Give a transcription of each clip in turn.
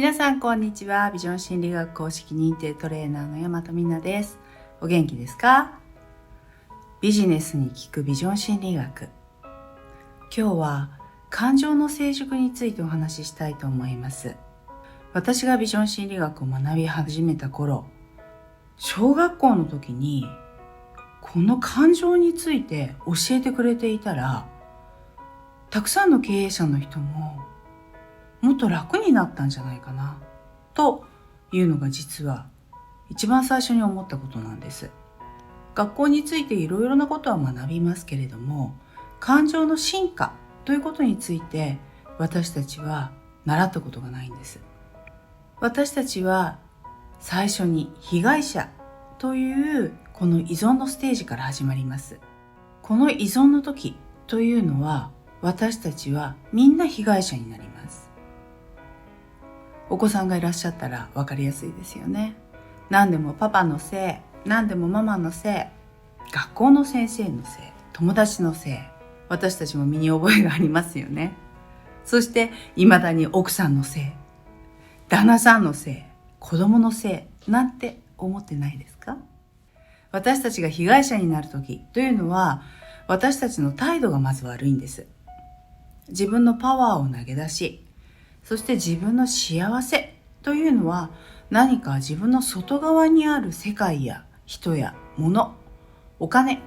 皆さんこんにちは。ビジョン心理学公式認定トレーナーの大和みなです。お元気ですか？ビジネスに効くビジョン心理学。今日は感情の成熟についてお話ししたいと思います。私がビジョン心理学を学び始めた頃、小学校の時にこの感情について教えてくれていたら、たくさんの経営者の人ももっと楽になったんじゃないかなというのが実は一番最初に思ったことなんです。学校についていろいろなことは学びますけれども、感情の進化ということについて私たちは習ったことがないんです。私たちは最初に被害者というこの依存のステージから始まります。この依存の時というのは私たちはみんな被害者になります。お子さんがいらっしゃったら分かりやすいですよね。何でもパパのせい、何でもママのせい、学校の先生のせい、友達のせい、私たちも身に覚えがありますよね。そして未だに奥さんのせい、旦那さんのせい、子供のせいなんて思ってないですか？私たちが被害者になる時というのは、私たちの態度がまず悪いんです。自分のパワーを投げ出し、そして自分の幸せというのは何か自分の外側にある世界や人や物、お金、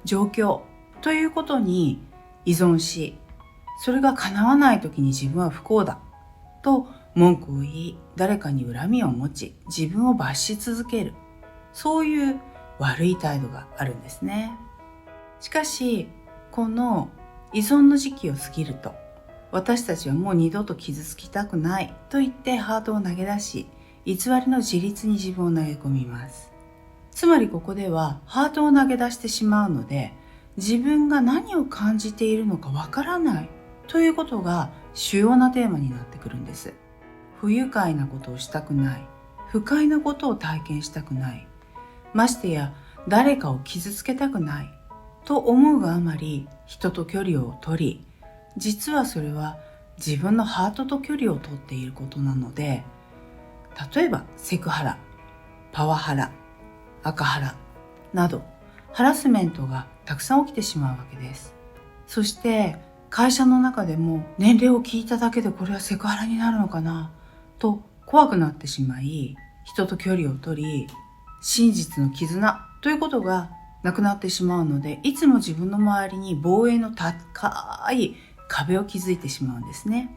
状況ということに依存し、それが叶わない時に自分は不幸だと文句を言い、誰かに恨みを持ち、自分を罰し続ける、そういう悪い態度があるんですね。しかしこの依存の時期を過ぎると、私たちはもう二度と傷つきたくないと言ってハートを投げ出し、偽りの自立に自分を投げ込みます。つまりここではハートを投げ出してしまうので、自分が何を感じているのかわからないということが主要なテーマになってくるんです。不愉快なことをしたくない、不快なことを体験したくない、ましてや誰かを傷つけたくないと思うがあまり人と距離を取り、実はそれは自分のハートと距離を取っていることなので、例えばセクハラ、パワハラ、アカハラなどハラスメントがたくさん起きてしまうわけです。そして会社の中でも年齢を聞いただけでこれはセクハラになるのかなと怖くなってしまい、人と距離を取り、真実の絆ということがなくなってしまうので、いつも自分の周りに防衛の高い壁を築いてしまうんですね。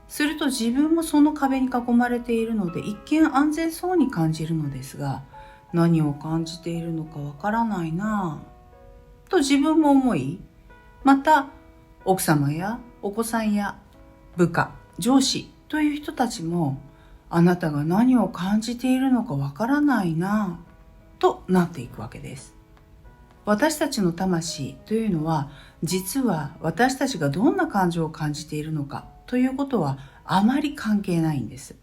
すると自分もその壁に囲まれているので、一見安全そうに感じるのですが、何を感じているのかわからないなぁと自分も思い、また奥様やお子さんや部下、上司という人たちも、あなたが何を感じているのかわからないなぁとなっていくわけです。私たちの魂というのは、実は私たちがどんな感情を感じているのかということはあまり関係ないんです。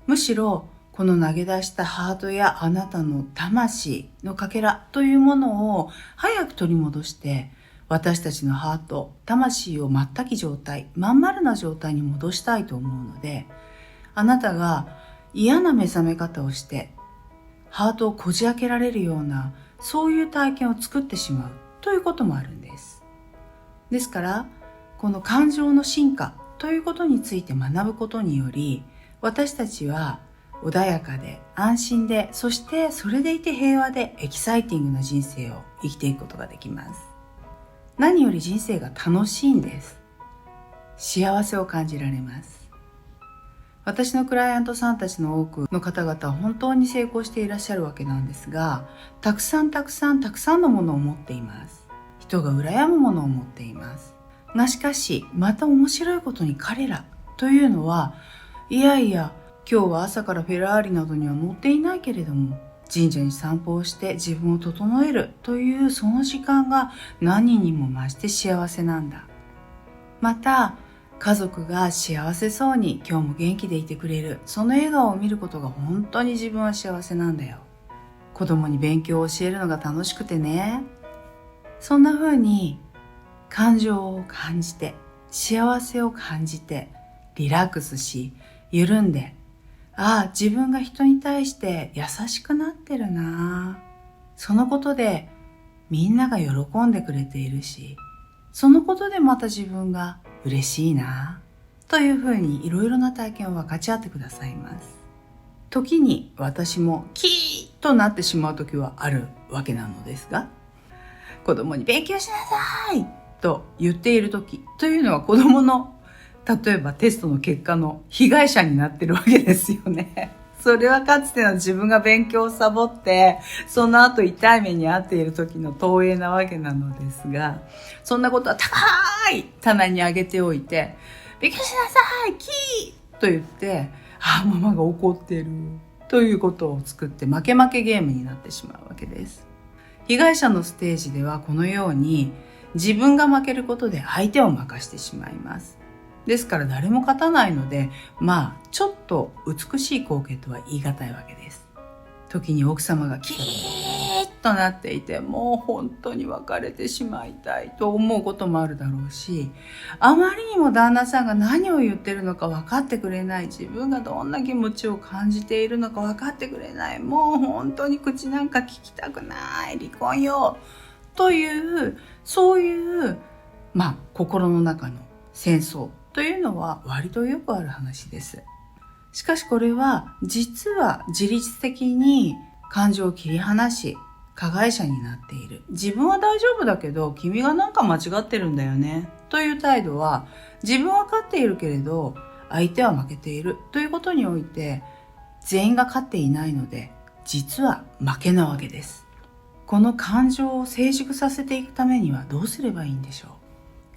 むしろこの投げ出したハートやあなたの魂のかけらというものを早く取り戻して、私たちのハート、魂を全き状態、まん丸な状態に戻したいと思うので、あなたが嫌な目覚め方をしてハートをこじ開けられるような、そういう体験を作ってしまうということもあるんです。ですからこの感情の進化ということについて学ぶことにより、私たちは穏やかで安心で、そしてそれでいて平和でエキサイティングな人生を生きていくことができます。何より人生が楽しいんです。幸せを感じられます。私のクライアントさんたちの多くの方々は本当に成功していらっしゃるわけなんですが、たくさんのものを持っています。人が羨むものを持っています。がしかし、また面白いことに彼らというのは、いやいや、今日は朝からフェラーリなどには乗っていないけれども、神社に散歩をして自分を整えるというその時間が何にも増して幸せなんだ。また、家族が幸せそうに今日も元気でいてくれる、その笑顔を見ることが本当に自分は幸せなんだよ。子供に勉強を教えるのが楽しくてね。そんな風に感情を感じて、幸せを感じて、リラックスし、緩んで、自分が人に対して優しくなってるな。そのことでみんなが喜んでくれているし、そのことでまた自分が嬉しいな。というふうにいろいろな体験を分かち合ってくださいます。時に私もキーッとなってしまう時はあるわけなのですが、子供に勉強しなさいと言っている時というのは子供の例えばテストの結果の被害者になってるわけですよね。それはかつての自分が勉強をサボってその後痛い目に遭っている時の投影なわけなのですが、そんなことは高い棚に上げておいて勉強しなさいキーと言ってママが怒ってるということを作って負け負けゲームになってしまうわけです。被害者のステージではこのように自分が負けることで相手を負かしてしまいます。ですから誰も勝たないので、ちょっと美しい光景とは言い難いわけです。時に奥様がキーッとなっていて、もう本当に別れてしまいたいと思うこともあるだろうし、あまりにも旦那さんが何を言ってるのか分かってくれない、自分がどんな気持ちを感じているのか分かってくれない、もう本当に口なんか聞きたくない、離婚よという、そういう心の中の戦争というのは割とよくある話です。しかしこれは実は自律的に感情を切り離し加害者になっている。自分は大丈夫だけど君がなんか間違ってるんだよねという態度は、自分は勝っているけれど相手は負けているということにおいて全員が勝っていないので、実は負けなわけです。この感情を成熟させていくためにはどうすればいいんでしょう。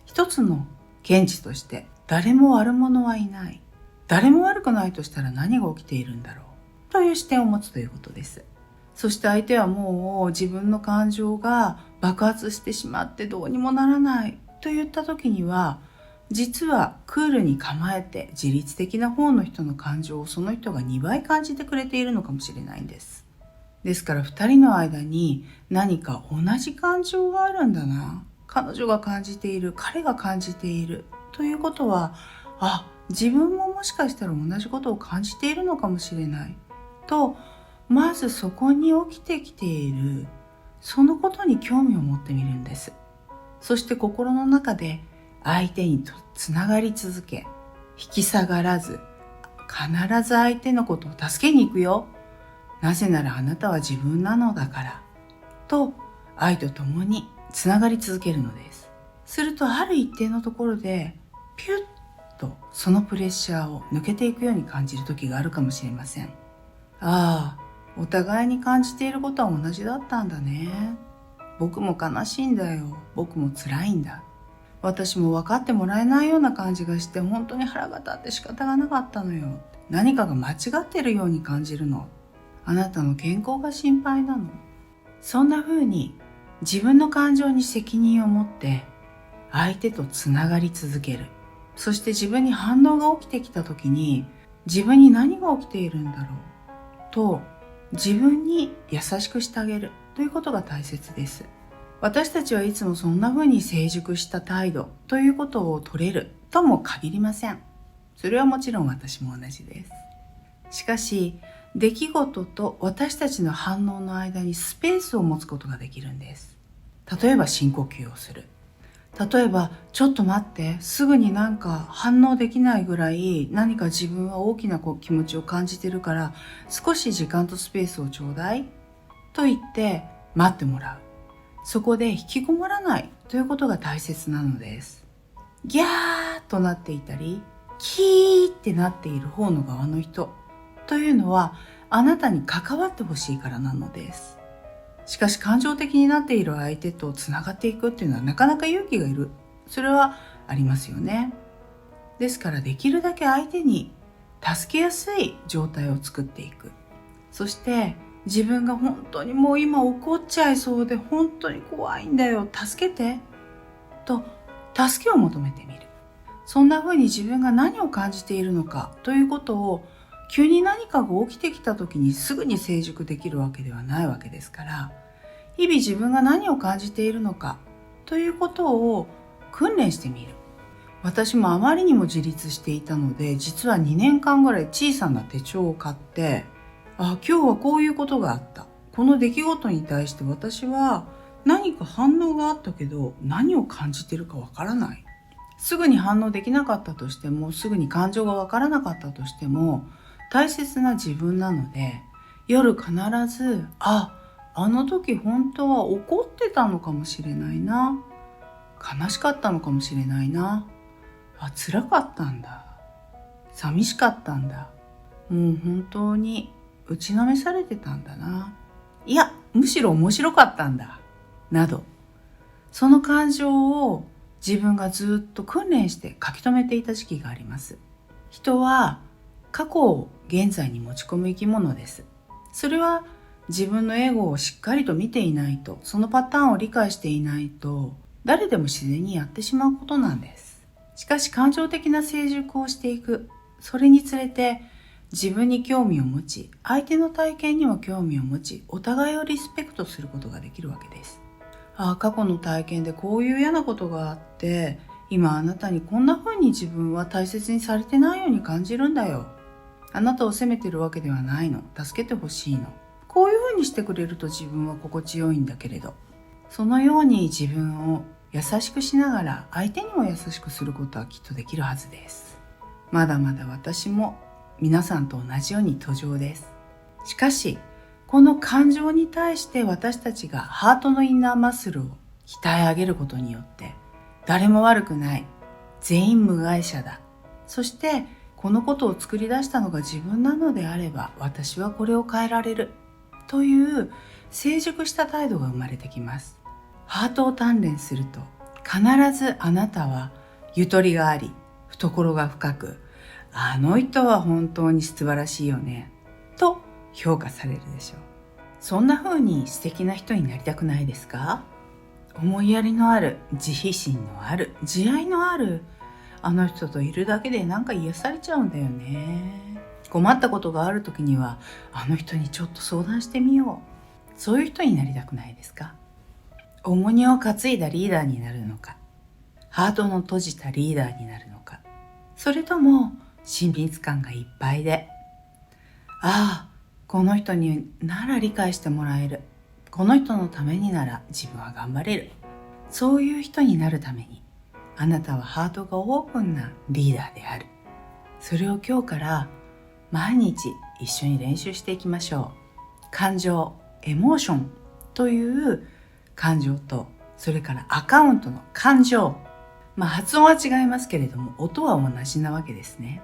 一つの見地として、誰も悪者はいない。誰も悪くないとしたら何が起きているんだろうという視点を持つということです。そして相手はもう自分の感情が爆発してしまってどうにもならないといった時には、実はクールに構えて自律的な方の人の感情をその人が2倍感じてくれているのかもしれないんです。ですから2人の間に何か同じ感情があるんだな、彼女が感じている、彼が感じているということは、自分ももしかしたら同じことを感じているのかもしれないと、まずそこに起きてきているそのことに興味を持ってみるんです。そして心の中で相手につながり続け、引き下がらず、必ず相手のことを助けに行くよ、なぜならあなたは自分なのだからと愛とともにつながり続けるのです。するとある一定のところでピュッとそのプレッシャーを抜けていくように感じる時があるかもしれません。お互いに感じていることは同じだったんだね。僕も悲しいんだよ。僕も辛いんだ。私も分かってもらえないような感じがして本当に腹が立って仕方がなかったのよ。何かが間違ってるように感じるの。あなたの健康が心配なの。そんな風に自分の感情に責任を持って相手とつながり続ける。そして自分に反応が起きてきた時に、自分に何が起きているんだろうと自分に優しくしてあげるということが大切です。私たちはいつもそんな風に成熟した態度ということを取れるとも限りません。それはもちろん私も同じです。しかし出来事と私たちの反応の間にスペースを持つことができるんです。例えば深呼吸をする。例えばちょっと待って、すぐになんか反応できないぐらい何か自分は大きな気持ちを感じてるから少し時間とスペースをちょうだいと言って待ってもらう。そこで引きこもらないということが大切なのです。ギャーとなっていたりキーってなっている方の側の人というのはあなたに関わってほしいからなのです。しかし感情的になっている相手とつながっていくっていうのはなかなか勇気がいる。それはありますよね。ですからできるだけ相手に助けやすい状態を作っていく。そして自分が本当にもう今怒っちゃいそうで本当に怖いんだよ、助けてと助けを求めてみる。そんな風に自分が何を感じているのかということを、急に何かが起きてきた時にすぐに成熟できるわけではないわけですから、日々自分が何を感じているのかということを訓練してみる。私もあまりにも自立していたので、実は2年間ぐらい小さな手帳を買って、今日はこういうことがあった。この出来事に対して私は何か反応があったけど、何を感じてるかわからない。すぐに反応できなかったとしても、すぐに感情がわからなかったとしても、大切な自分なので、夜必ず、あの時本当は怒ってたのかもしれないな。悲しかったのかもしれないな。辛かったんだ。寂しかったんだ。もう本当に打ちのめされてたんだな。いや、むしろ面白かったんだ。など、その感情を自分がずっと訓練して書き留めていた時期があります。人は過去を現在に持ち込む生き物です。それは自分のエゴをしっかりと見ていないと、そのパターンを理解していないと、誰でも自然にやってしまうことなんです。しかし感情的な成熟をしていく。それにつれて自分に興味を持ち、相手の体験にも興味を持ち、お互いをリスペクトすることができるわけです。過去の体験でこういう嫌なことがあって、今あなたにこんな風に自分は大切にされてないように感じるんだよ。あなたを責めてるわけではないの。助けてほしいの。こういう風にしてくれると自分は心地よいんだけれど、そのように自分を優しくしながら相手にも優しくすることはきっとできるはずです。まだまだ私も皆さんと同じように途上です。しかし、この感情に対して私たちがハートのインナーマッスルを鍛え上げることによって、誰も悪くない、全員無害者だ、そしてこのことを作り出したのが自分なのであれば、私はこれを変えられるという成熟した態度が生まれてきます。ハートを鍛錬すると、必ずあなたはゆとりがあり、懐が深く、あの人は本当に素晴らしいよねと評価されるでしょう。そんな風に素敵な人になりたくないですか？思いやりのある、自卑心のある、慈愛のある、あの人といるだけでなんか癒されちゃうんだよね。困ったことがある時には、あの人にちょっと相談してみよう。そういう人になりたくないですか？重荷を担いだリーダーになるのか、ハートの閉じたリーダーになるのか、それとも親密感がいっぱいで、この人になら理解してもらえる、この人のためになら自分は頑張れる、そういう人になるために、あなたはハートがオープンなリーダーである。それを今日から毎日一緒に練習していきましょう。感情、エモーションという感情と、それからアカウントの感情、発音は違いますけれども、音は同じなわけですね。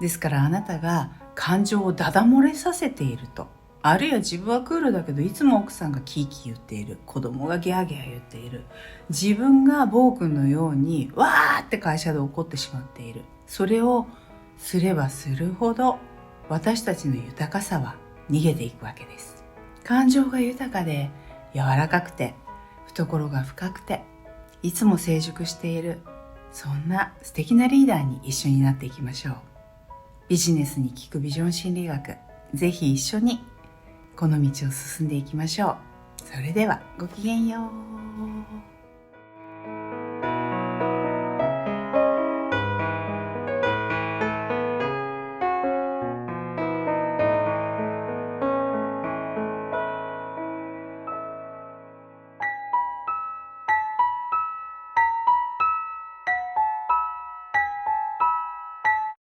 ですからあなたが感情をダダ漏れさせていると、あるいは自分はクールだけどいつも奥さんがキーキー言っている、子供がギャーギャー言っている、自分が暴君のようにわーって会社で怒ってしまっている、それをすればするほど私たちの豊かさは逃げていくわけです。感情が豊かで柔らかくて懐が深くていつも成熟している、そんな素敵なリーダーに一緒になっていきましょう。ビジネスに効くビジョン心理学、ぜひ一緒にこの道を進んでいきましょう。それではごきげんよう。